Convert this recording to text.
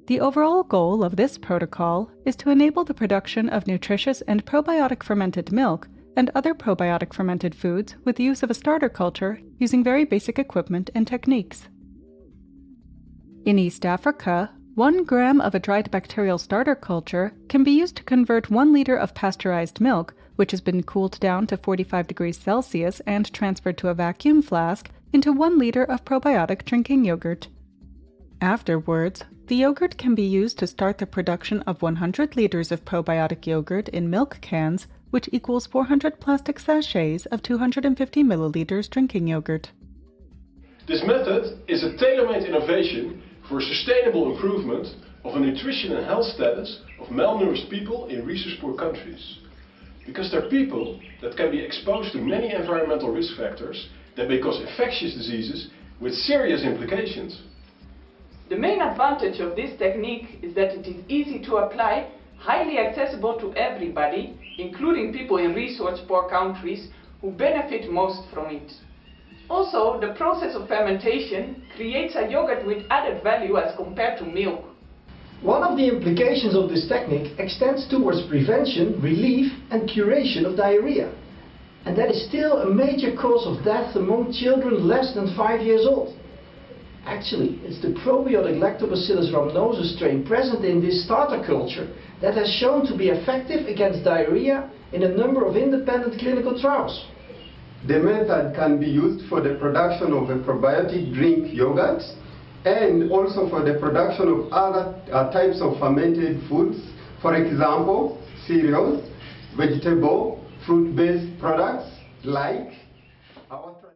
The overall goal of this protocol is to enable the production of nutritious and probiotic fermented milk and other probiotic fermented foods with the use of a starter culture using very basic equipment and techniques. In East Africa, 1 gram of a dried bacterial starter culture can be used to convert 1 liter of pasteurized milk, which has been cooled down to 45 degrees Celsius and transferred to a vacuum flask, into 1 liter of probiotic drinking yogurt. Afterwards, the yogurt can be used to start the production of 100 liters of probiotic yogurt in milk cans, which equals 400 plastic sachets of 250 milliliters drinking yogurt. This method is a tailor-made innovation for sustainable improvement of a nutrition and health status of malnourished people in resource-poor countries. Because they're people that can be exposed to many environmental risk factors that may cause infectious diseases with serious implications. The main advantage of this technique is that it is easy to apply, highly accessible to everybody, including people in resource-poor countries who benefit most from it. Also, the process of fermentation creates a yogurt with added value as compared to milk. One of the implications of this technique extends towards prevention, relief and curation of diarrhea. And that is still a major cause of death among children less than 5 years old. Actually, it's the probiotic Lactobacillus rhamnosus strain present in this starter culture that has shown to be effective against diarrhea in a number of independent clinical trials. The method can be used for the production of a probiotic drink yogurt and also for the production of other types of fermented foods, for example, cereals, vegetable, fruit-based products like